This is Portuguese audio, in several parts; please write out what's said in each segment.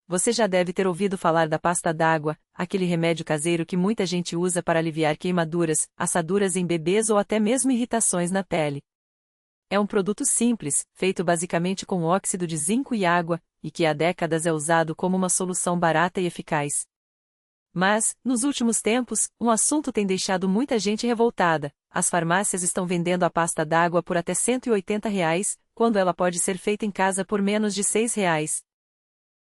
Você já deve ter ouvido falar da pasta d'água, aquele remédio caseiro que muita gente usa para aliviar queimaduras, assaduras em bebês ou até mesmo irritações na pele. É um produto simples, feito basicamente com óxido de zinco e água, e que há décadas é usado como uma solução barata e eficaz. Mas, nos últimos tempos, um assunto tem deixado muita gente revoltada: as farmácias estão vendendo a pasta d'água por até R$ 180, quando ela pode ser feita em casa por menos de R$ 6.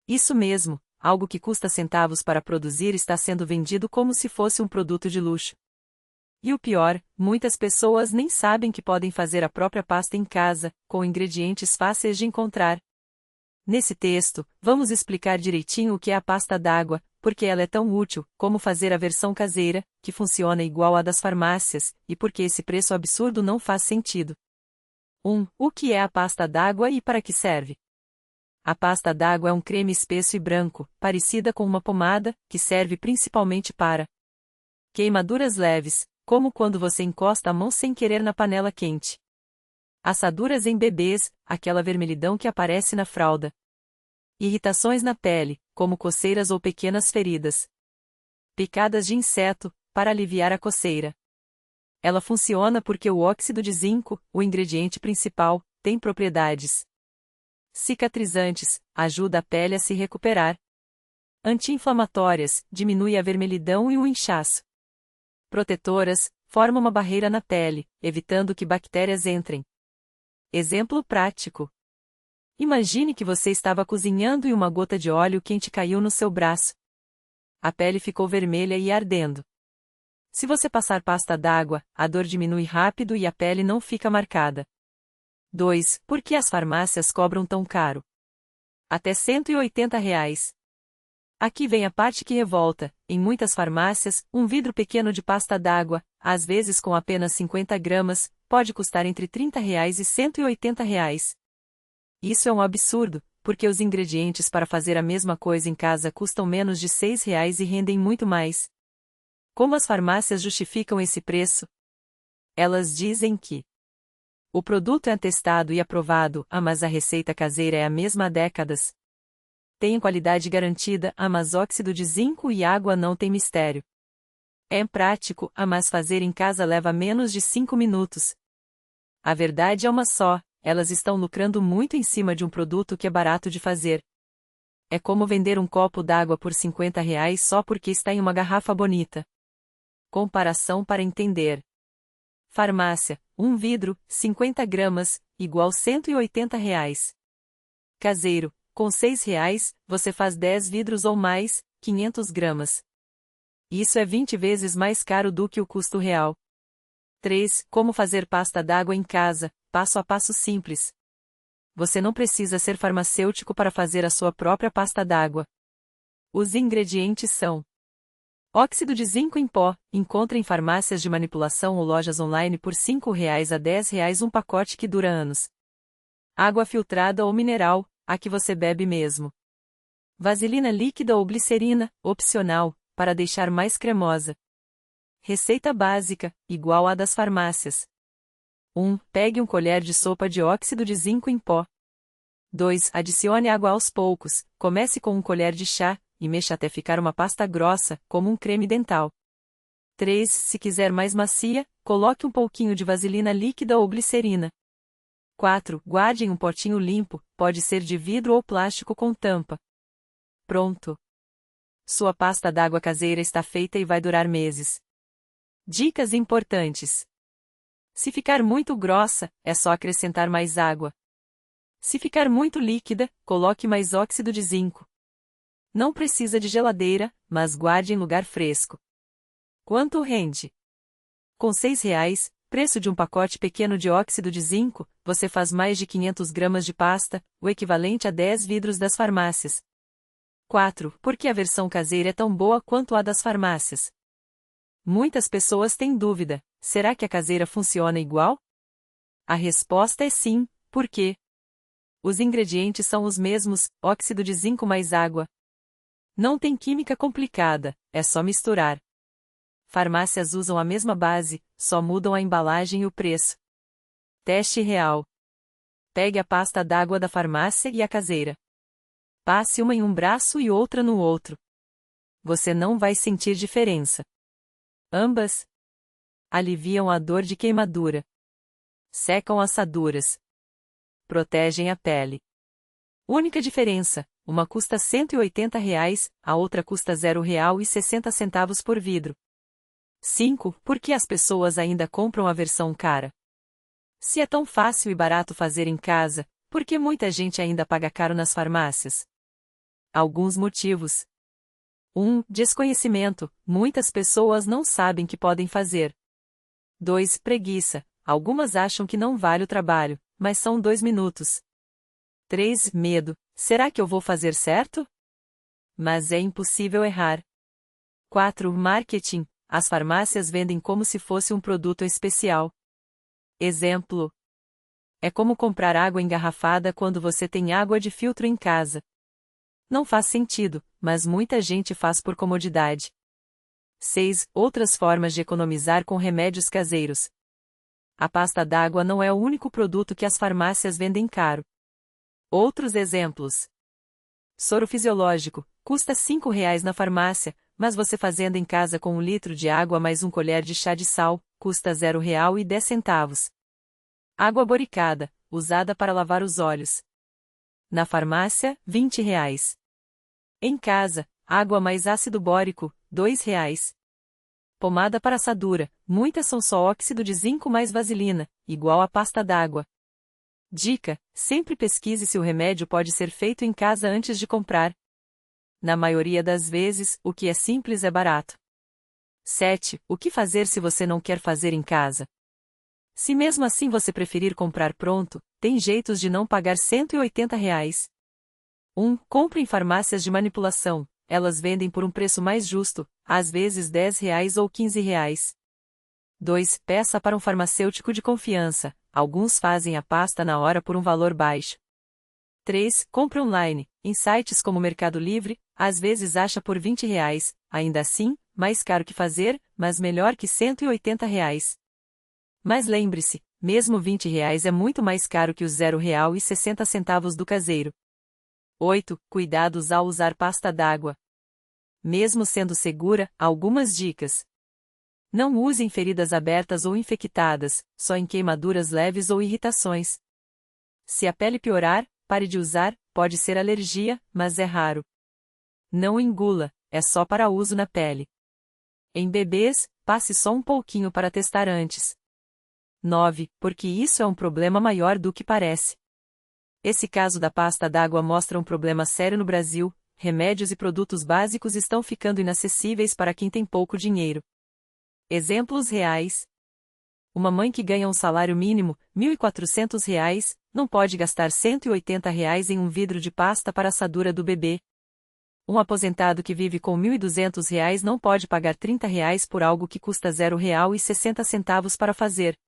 Isso mesmo, algo que custa centavos para produzir está sendo vendido como se fosse um produto de luxo. E o pior, muitas pessoas nem sabem que podem fazer a própria pasta em casa, com ingredientes fáceis de encontrar. Nesse texto, vamos explicar direitinho o que é a pasta d'água, porque ela é tão útil, como fazer a versão caseira, que funciona igual à das farmácias, e porque esse preço absurdo não faz sentido. 1. O que é a pasta d'água e para que serve? A pasta d'água é um creme espesso e branco, parecida com uma pomada, que serve principalmente para queimaduras leves, como quando você encosta a mão sem querer na panela quente. Assaduras em bebês, aquela vermelhidão que aparece na fralda. Irritações na pele, como coceiras ou pequenas feridas. Picadas de inseto, para aliviar a coceira. Ela funciona porque o óxido de zinco, o ingrediente principal, tem propriedades cicatrizantes, ajuda a pele a se recuperar. Anti-inflamatórias, diminui a vermelhidão e o inchaço. Protetoras, forma uma barreira na pele, evitando que bactérias entrem. Exemplo prático. Imagine que você estava cozinhando e uma gota de óleo quente caiu no seu braço. A pele ficou vermelha e ardendo. Se você passar pasta d'água, a dor diminui rápido e a pele não fica marcada. 2. Por que as farmácias cobram tão caro? Até R$ 180. Aqui vem a parte que revolta: em muitas farmácias, um vidro pequeno de pasta d'água, às vezes com apenas 50 gramas, pode custar entre R$ 30 e R$ 180. Isso é um absurdo, porque os ingredientes para fazer a mesma coisa em casa custam menos de R$ 6 e rendem muito mais. Como as farmácias justificam esse preço? Elas dizem que o produto é testado e aprovado, mas a receita caseira é a mesma há décadas. Tem qualidade garantida, mas óxido de zinco e água não tem mistério. É prático, mas fazer em casa leva menos de 5 minutos. A verdade é uma só: elas estão lucrando muito em cima de um produto que é barato de fazer. É como vender um copo d'água por R$ 50 só porque está em uma garrafa bonita. Comparação para entender. Farmácia, um vidro, 50 gramas, igual R$ 180. Caseiro, com R$ 6, você faz 10 vidros ou mais, 500 gramas. Isso é 20 vezes mais caro do que o custo real. 3. Como fazer pasta d'água em casa, passo a passo simples. Você não precisa ser farmacêutico para fazer a sua própria pasta d'água. Os ingredientes são: óxido de zinco em pó, encontra em farmácias de manipulação ou lojas online por R$ 5 a R$ 10 um pacote que dura anos. Água filtrada ou mineral, a que você bebe mesmo. Vaselina líquida ou glicerina, opcional, para deixar mais cremosa. Receita básica, igual à das farmácias. 1. Pegue 1 colher de sopa de óxido de zinco em pó. 2. Adicione água aos poucos, comece com 1 colher de chá, e mexa até ficar uma pasta grossa, como um creme dental. 3. Se quiser mais macia, coloque um pouquinho de vaselina líquida ou glicerina. 4. Guarde em um potinho limpo, pode ser de vidro ou plástico com tampa. Pronto! Sua pasta d'água caseira está feita e vai durar meses. Dicas importantes. Se ficar muito grossa, é só acrescentar mais água. Se ficar muito líquida, coloque mais óxido de zinco. Não precisa de geladeira, mas guarde em lugar fresco. Quanto rende? Com R$ 6, preço de um pacote pequeno de óxido de zinco, você faz mais de 500 gramas de pasta, o equivalente a 10 vidros das farmácias. 4. Por que a versão caseira é tão boa quanto a das farmácias? Muitas pessoas têm dúvida: será que a caseira funciona igual? A resposta é sim, porque os ingredientes são os mesmos, óxido de zinco mais água. Não tem química complicada, é só misturar. Farmácias usam a mesma base, só mudam a embalagem e o preço. Teste real. Pegue a pasta d'água da farmácia e a caseira. Passe uma em um braço e outra no outro. Você não vai sentir diferença. Ambas aliviam a dor de queimadura, secam assaduras, protegem a pele. Única diferença: uma custa R$ 180, a outra custa R$ 0,60 por vidro. 5. Por que as pessoas ainda compram a versão cara? Se é tão fácil e barato fazer em casa, por que muita gente ainda paga caro nas farmácias? Alguns motivos. 1. Desconhecimento. Muitas pessoas não sabem que podem fazer. 2. Preguiça. Algumas acham que não vale o trabalho, mas são 2 minutos. 3. Medo. Será que eu vou fazer certo? Mas é impossível errar. 4. Marketing. As farmácias vendem como se fosse um produto especial. Exemplo: é como comprar água engarrafada quando você tem água de filtro em casa. Não faz sentido, mas muita gente faz por comodidade. 6. Outras formas de economizar com remédios caseiros. A pasta d'água não é o único produto que as farmácias vendem caro. Outros exemplos: soro fisiológico, custa R$ 5 na farmácia, mas você fazendo em casa com 1 litro de água mais 1 colher de chá de sal, custa R$ 0,10. Água boricada, usada para lavar os olhos. Na farmácia, R$ 20. Em casa, água mais ácido bórico, R$ 2. Pomada para assadura, muitas são só óxido de zinco mais vaselina, igual a pasta d'água. Dica: sempre pesquise se o remédio pode ser feito em casa antes de comprar. Na maioria das vezes, o que é simples é barato. 7. O que fazer se você não quer fazer em casa? Se mesmo assim você preferir comprar pronto, tem jeitos de não pagar R$ 180. 1. Compre em farmácias de manipulação. Elas vendem por um preço mais justo, às vezes R$ 10 ou R$ 15. 2. Peça para um farmacêutico de confiança. Alguns fazem a pasta na hora por um valor baixo. 3. Compre online. Em sites como Mercado Livre, às vezes acha por R$ 20, ainda assim, mais caro que fazer, mas melhor que R$ 180. Mas lembre-se, mesmo R$ 20 é muito mais caro que os R$ 0,60 do caseiro. 8. Cuidados ao usar pasta d'água. Mesmo sendo segura, algumas dicas. Não use em feridas abertas ou infectadas, só em queimaduras leves ou irritações. Se a pele piorar, pare de usar, pode ser alergia, mas é raro. Não engula, é só para uso na pele. Em bebês, passe só um pouquinho para testar antes. 9. Porque isso é um problema maior do que parece. Esse caso da pasta d'água mostra um problema sério no Brasil. Remédios e produtos básicos estão ficando inacessíveis para quem tem pouco dinheiro. Exemplos reais. Uma mãe que ganha um salário mínimo, R$ 1.400, não pode gastar R$ 180 em um vidro de pasta para assadura do bebê. Um aposentado que vive com R$ 1.200 não pode pagar R$ 30 por algo que custa R$ 0,60 para fazer.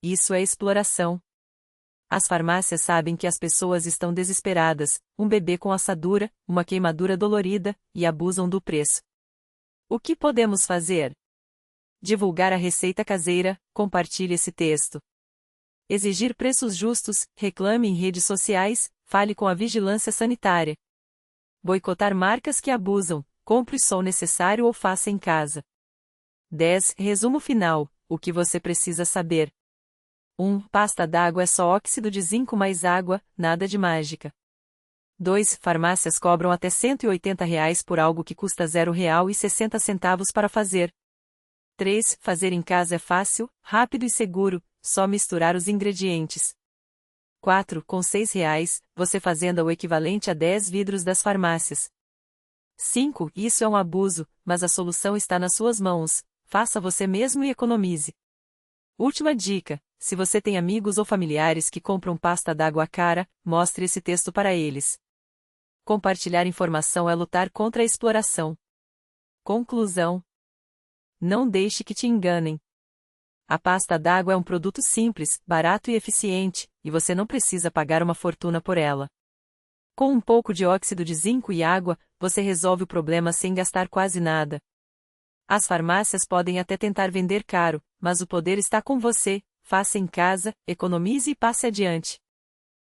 Isso é exploração. As farmácias sabem que as pessoas estão desesperadas, um bebê com assadura, uma queimadura dolorida, e abusam do preço. O que podemos fazer? Divulgar a receita caseira, compartilhe esse texto. Exigir preços justos, reclame em redes sociais, fale com a vigilância sanitária. Boicotar marcas que abusam, compre só o necessário ou faça em casa. 10. Resumo final, o que você precisa saber. 1. Pasta d'água é só óxido de zinco mais água, nada de mágica. 2. Farmácias cobram até R$ 180 por algo que custa R$ 0,60 para fazer. 3. Fazer em casa é fácil, rápido e seguro, só misturar os ingredientes. 4. Com R$ 6, você fazendo o equivalente a 10 vidros das farmácias. 5. Isso é um abuso, mas a solução está nas suas mãos, faça você mesmo e economize. Última dica: se você tem amigos ou familiares que compram pasta d'água cara, mostre esse texto para eles. Compartilhar informação é lutar contra a exploração. Conclusão: não deixe que te enganem. A pasta d'água é um produto simples, barato e eficiente, e você não precisa pagar uma fortuna por ela. Com um pouco de óxido de zinco e água, você resolve o problema sem gastar quase nada. As farmácias podem até tentar vender caro, mas o poder está com você. Faça em casa, economize e passe adiante.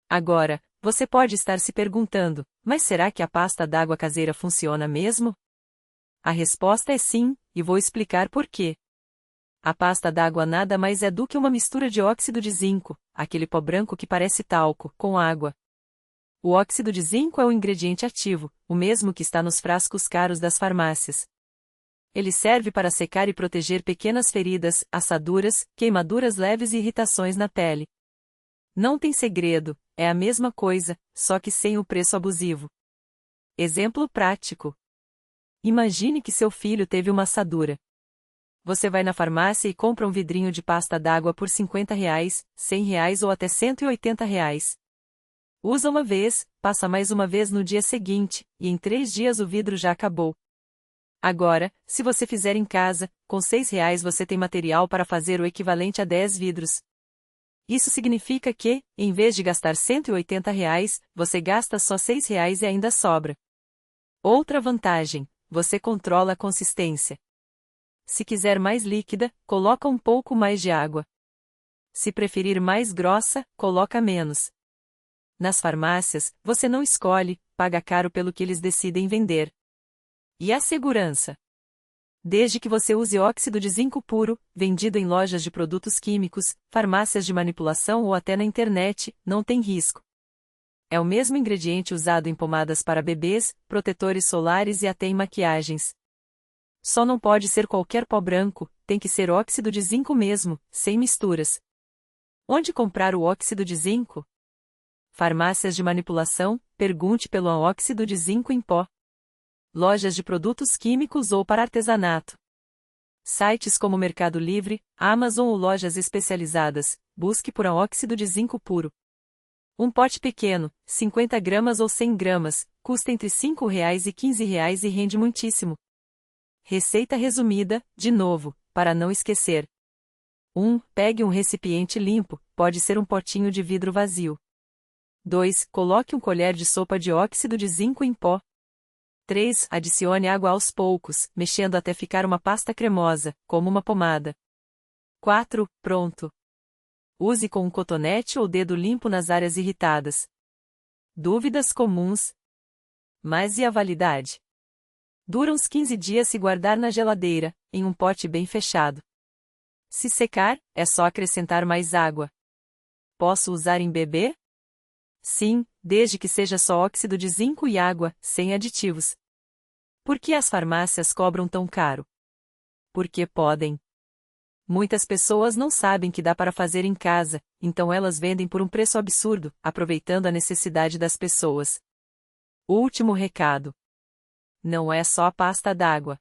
Agora, você pode estar se perguntando: Mas será que a pasta d'água caseira funciona mesmo? A resposta é sim, e vou explicar por quê. A pasta d'água nada mais é do que uma mistura de óxido de zinco, aquele pó branco que parece talco, com água. O óxido de zinco é o ingrediente ativo, o mesmo que está nos frascos caros das farmácias. Ele serve para secar e proteger pequenas feridas, assaduras, queimaduras leves e irritações na pele. Não tem segredo, é a mesma coisa, só que sem o preço abusivo. Exemplo prático. Imagine que seu filho teve uma assadura. Você vai na farmácia e compra um vidrinho de pasta d'água por R$ 50, R$ 100 ou até R$ 180. Usa uma vez, passa mais uma vez no dia seguinte, e em 3 dias o vidro já acabou. Agora, se você fizer em casa, com R$ 6 você tem material para fazer o equivalente a 10 vidros. Isso significa que, em vez de gastar R$ 180, você gasta só R$ 6 e ainda sobra. Outra vantagem, você controla a consistência. Se quiser mais líquida, coloca um pouco mais de água. Se preferir mais grossa, coloca menos. Nas farmácias, você não escolhe, paga caro pelo que eles decidem vender. E a segurança? Desde que você use óxido de zinco puro, vendido em lojas de produtos químicos, farmácias de manipulação ou até na internet, não tem risco. É o mesmo ingrediente usado em pomadas para bebês, protetores solares e até em maquiagens. Só não pode ser qualquer pó branco, tem que ser óxido de zinco mesmo, sem misturas. Onde comprar o óxido de zinco? Farmácias de manipulação, pergunte pelo óxido de zinco em pó. Lojas de produtos químicos ou para artesanato. Sites como Mercado Livre, Amazon ou lojas especializadas, busque por óxido de zinco puro. Um pote pequeno, 50 gramas ou 100 gramas, custa entre R$ 5 e R$ 15 e rende muitíssimo. Receita resumida, de novo, para não esquecer. 1. Pegue um recipiente limpo, pode ser um potinho de vidro vazio. 2. Coloque 1 colher de sopa de óxido de zinco em pó. 3. Adicione água aos poucos, mexendo até ficar uma pasta cremosa, como uma pomada. 4. Pronto. Use com um cotonete ou dedo limpo nas áreas irritadas. Dúvidas comuns? Mas e a validade? Dura uns 15 dias se guardar na geladeira, em um pote bem fechado. Se secar, é só acrescentar mais água. Posso usar em bebê? Sim, desde que seja só óxido de zinco e água, sem aditivos. Por que as farmácias cobram tão caro? Porque podem. Muitas pessoas não sabem que dá para fazer em casa, então elas vendem por um preço absurdo, aproveitando a necessidade das pessoas. Último recado. Não é só a pasta d'água.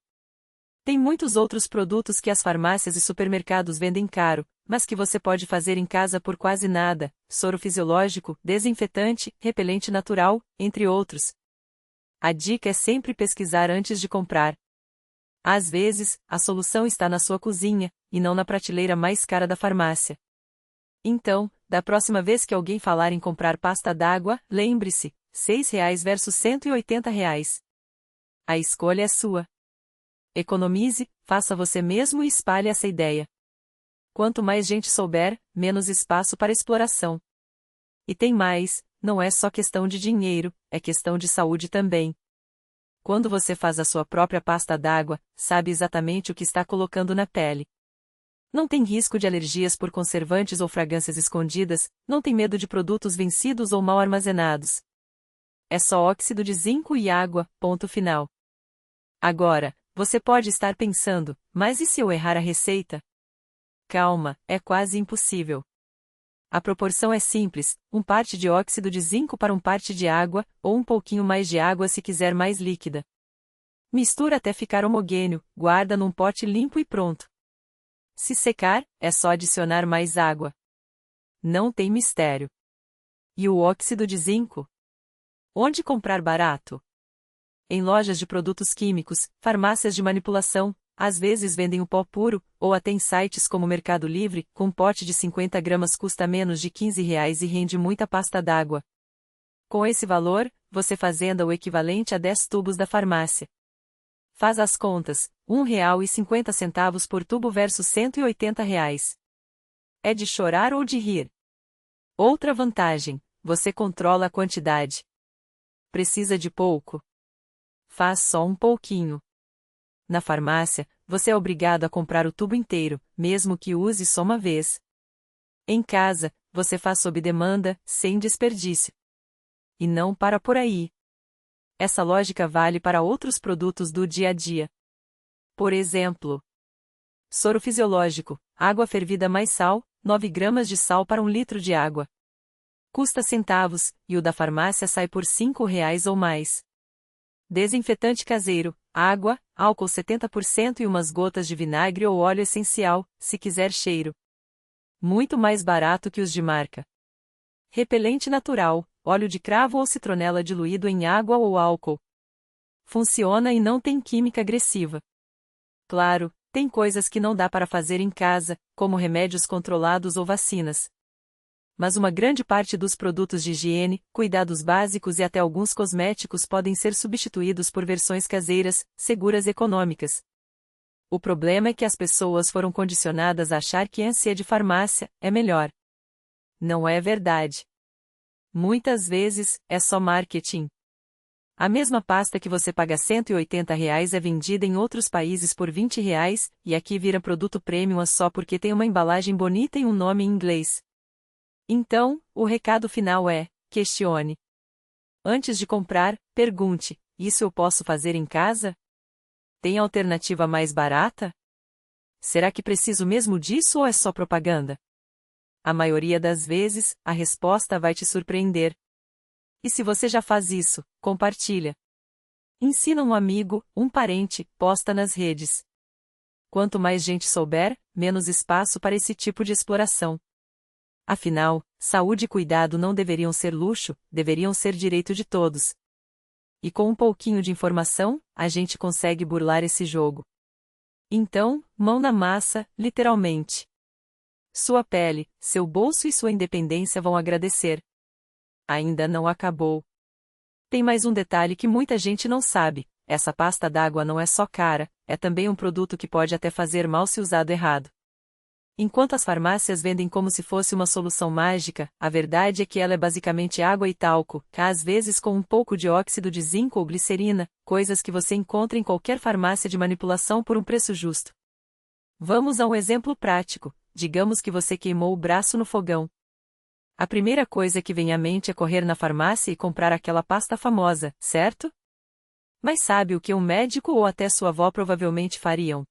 Tem muitos outros produtos que as farmácias e supermercados vendem caro, mas que você pode fazer em casa por quase nada: soro fisiológico, desinfetante, repelente natural, entre outros. A dica é sempre pesquisar antes de comprar. Às vezes, a solução está na sua cozinha, e não na prateleira mais cara da farmácia. Então, da próxima vez que alguém falar em comprar pasta d'água, lembre-se: R$ 6 versus R$ 180. A escolha é sua. Economize, faça você mesmo e espalhe essa ideia. Quanto mais gente souber, menos espaço para exploração. E tem mais, não é só questão de dinheiro, é questão de saúde também. Quando você faz a sua própria pasta d'água, sabe exatamente o que está colocando na pele. Não tem risco de alergias por conservantes ou fragrâncias escondidas, não tem medo de produtos vencidos ou mal armazenados. É só óxido de zinco e água, ponto final. Agora, você pode estar pensando, mas e se eu errar a receita? Calma, é quase impossível. A proporção é simples: 1 parte de óxido de zinco para 1 parte de água, ou um pouquinho mais de água se quiser mais líquida. Mistura até ficar homogêneo, guarda num pote limpo e pronto. Se secar, é só adicionar mais água. Não tem mistério. E o óxido de zinco? Onde comprar barato? Em lojas de produtos químicos, farmácias de manipulação, às vezes vendem o pó puro, ou até em sites como Mercado Livre, com um pote de 50 gramas custa menos de R$ 15 e rende muita pasta d'água. Com esse valor, você fazenda o equivalente a 10 tubos da farmácia. Faz as contas: R$ 1,50 por tubo versus R$ 180. É de chorar ou de rir? Outra vantagem: você controla a quantidade. Precisa de pouco? Faz só um pouquinho. Na farmácia, você é obrigado a comprar o tubo inteiro, mesmo que use só uma vez. Em casa, você faz sob demanda, sem desperdício. E não para por aí. Essa lógica vale para outros produtos do dia a dia. Por exemplo, soro fisiológico, água fervida mais sal, 9 gramas de sal para 1 litro de água. Custa centavos, e o da farmácia sai por R$ 5 ou mais. Desinfetante caseiro, água, álcool 70% e umas gotas de vinagre ou óleo essencial, se quiser cheiro. Muito mais barato que os de marca. Repelente natural, óleo de cravo ou citronela diluído em água ou álcool. Funciona e não tem química agressiva. Claro, tem coisas que não dá para fazer em casa, como remédios controlados ou vacinas. Mas uma grande parte dos produtos de higiene, cuidados básicos e até alguns cosméticos podem ser substituídos por versões caseiras, seguras e econômicas. O problema é que as pessoas foram condicionadas a achar que ânsia de farmácia é melhor. Não é verdade. Muitas vezes, é só marketing. A mesma pasta que você paga R$ 180 é vendida em outros países por R$ 20, e aqui vira produto premium só porque tem uma embalagem bonita e um nome em inglês. Então, o recado final é: questione. Antes de comprar, pergunte: isso eu posso fazer em casa? Tem alternativa mais barata? Será que preciso mesmo disso ou é só propaganda? A maioria das vezes, a resposta vai te surpreender. E se você já faz isso, compartilha. Ensina um amigo, um parente, posta nas redes. Quanto mais gente souber, menos espaço para esse tipo de exploração. Afinal, saúde e cuidado não deveriam ser luxo, deveriam ser direito de todos. E com um pouquinho de informação, a gente consegue burlar esse jogo. Então, mão na massa, literalmente. Sua pele, seu bolso e sua independência vão agradecer. Ainda não acabou. Tem mais um detalhe que muita gente não sabe: essa pasta d'água não é só cara, é também um produto que pode até fazer mal se usado errado. Enquanto as farmácias vendem como se fosse uma solução mágica, a verdade é que ela é basicamente água e talco, às vezes com um pouco de óxido de zinco ou glicerina, coisas que você encontra em qualquer farmácia de manipulação por um preço justo. Vamos a um exemplo prático: digamos que você queimou o braço no fogão. A primeira coisa que vem à mente é correr na farmácia e comprar aquela pasta famosa, certo? Mas sabe o que um médico ou até sua avó provavelmente fariam?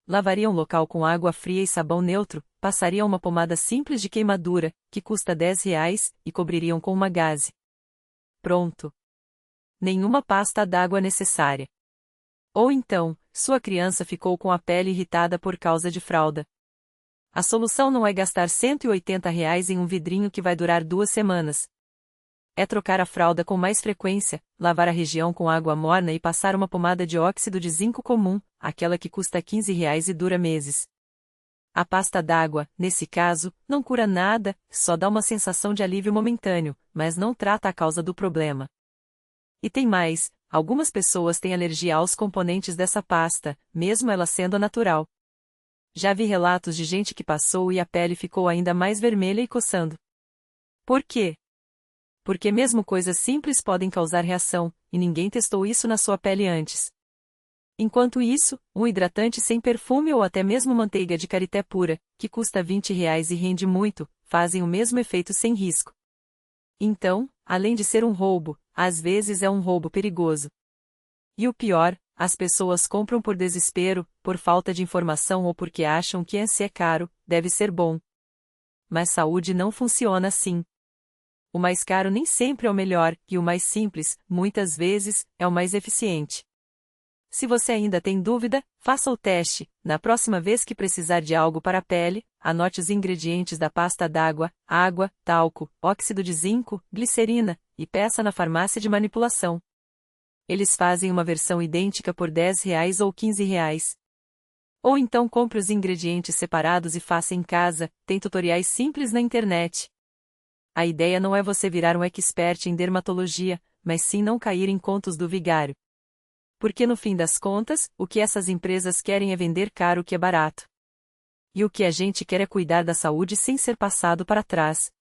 Lavariam o local com água fria e sabão neutro, passariam uma pomada simples de queimadura, que custa R$ 10, e cobririam com uma gaze. Pronto. Nenhuma pasta d'água necessária. Ou então, sua criança ficou com a pele irritada por causa de fralda. A solução não é gastar R$ 180 em um vidrinho que vai durar 2 semanas. É trocar a fralda com mais frequência, lavar a região com água morna e passar uma pomada de óxido de zinco comum, aquela que custa R$ 15 e dura meses. A pasta d'água, nesse caso, não cura nada, só dá uma sensação de alívio momentâneo, mas não trata a causa do problema. E tem mais: algumas pessoas têm alergia aos componentes dessa pasta, mesmo ela sendo natural. Já vi relatos de gente que passou e a pele ficou ainda mais vermelha e coçando. Por quê? Porque mesmo coisas simples podem causar reação, e ninguém testou isso na sua pele antes. Enquanto isso, um hidratante sem perfume ou até mesmo manteiga de karité pura, que custa R$ 20 e rende muito, fazem o mesmo efeito sem risco. Então, além de ser um roubo, às vezes é um roubo perigoso. E o pior, as pessoas compram por desespero, por falta de informação ou porque acham que se é caro, deve ser bom. Mas saúde não funciona assim. O mais caro nem sempre é o melhor, e o mais simples, muitas vezes, é o mais eficiente. Se você ainda tem dúvida, faça o teste: na próxima vez que precisar de algo para a pele, anote os ingredientes da pasta d'água, água, talco, óxido de zinco, glicerina, e peça na farmácia de manipulação. Eles fazem uma versão idêntica por R$ 10 ou R$ 15. Ou então compre os ingredientes separados e faça em casa, tem tutoriais simples na internet. A ideia não é você virar um expert em dermatologia, mas sim não cair em contos do vigário. Porque no fim das contas, o que essas empresas querem é vender caro o que é barato. E o que a gente quer é cuidar da saúde sem ser passado para trás.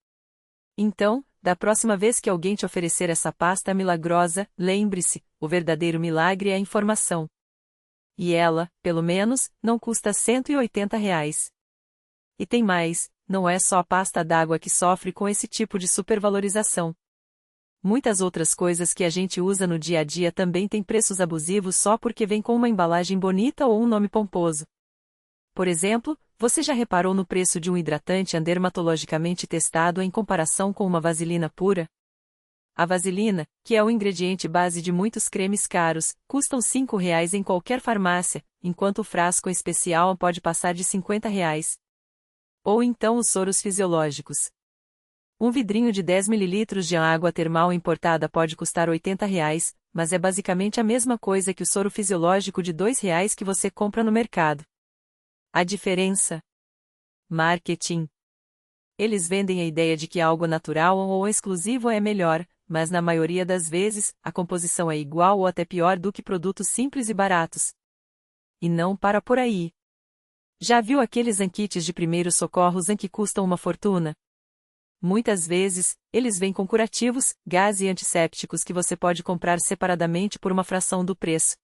Então, da próxima vez que alguém te oferecer essa pasta milagrosa, lembre-se, o verdadeiro milagre é a informação. E ela, pelo menos, não custa R$ 180. E tem mais, não é só a pasta d'água que sofre com esse tipo de supervalorização. Muitas outras coisas que a gente usa no dia a dia também têm preços abusivos só porque vem com uma embalagem bonita ou um nome pomposo. Por exemplo, você já reparou no preço de um hidratante dermatologicamente testado em comparação com uma vaselina pura? A vaselina, que é o ingrediente base de muitos cremes caros, custa R$ 5 em qualquer farmácia, enquanto o frasco especial pode passar de R$ 50. Ou então os soros fisiológicos. Um vidrinho de 10 ml de água termal importada pode custar R$ 80, mas é basicamente a mesma coisa que o soro fisiológico de R$ 2 que você compra no mercado. A diferença? Marketing. Eles vendem a ideia de que algo natural ou exclusivo é melhor, mas na maioria das vezes, a composição é igual ou até pior do que produtos simples e baratos. E não para por aí. Já viu aqueles kits de primeiros socorros que custam uma fortuna? Muitas vezes, eles vêm com curativos, gás e antissépticos que você pode comprar separadamente por uma fração do preço.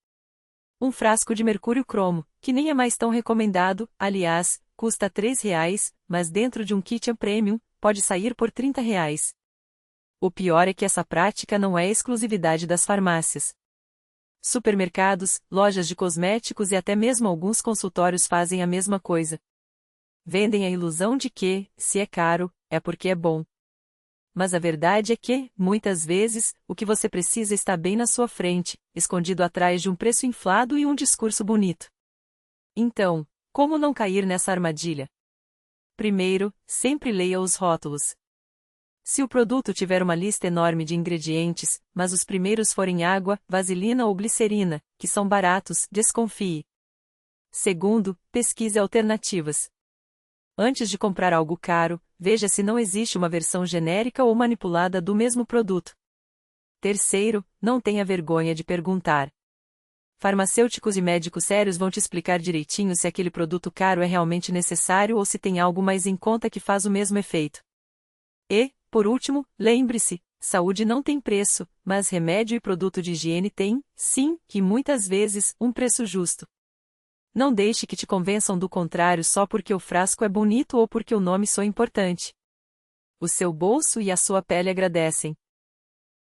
Um frasco de mercúrio cromo, que nem é mais tão recomendado, aliás, custa R$ 3, mas dentro de um kit premium, pode sair por R$ 30. O pior é que essa prática não é exclusividade das farmácias. Supermercados, lojas de cosméticos e até mesmo alguns consultórios fazem a mesma coisa. Vendem a ilusão de que, se é caro, é porque é bom. Mas a verdade é que, muitas vezes, o que você precisa está bem na sua frente, escondido atrás de um preço inflado e um discurso bonito. Então, como não cair nessa armadilha? Primeiro, sempre leia os rótulos. Se o produto tiver uma lista enorme de ingredientes, mas os primeiros forem água, vaselina ou glicerina, que são baratos, desconfie. Segundo, pesquise alternativas. Antes de comprar algo caro, veja se não existe uma versão genérica ou manipulada do mesmo produto. Terceiro, não tenha vergonha de perguntar. Farmacêuticos e médicos sérios vão te explicar direitinho se aquele produto caro é realmente necessário ou se tem algo mais em conta que faz o mesmo efeito. E, por último, lembre-se, saúde não tem preço, mas remédio e produto de higiene têm, sim, e muitas vezes, um preço justo. Não deixe que te convençam do contrário só porque o frasco é bonito ou porque o nome soa importante. O seu bolso e a sua pele agradecem.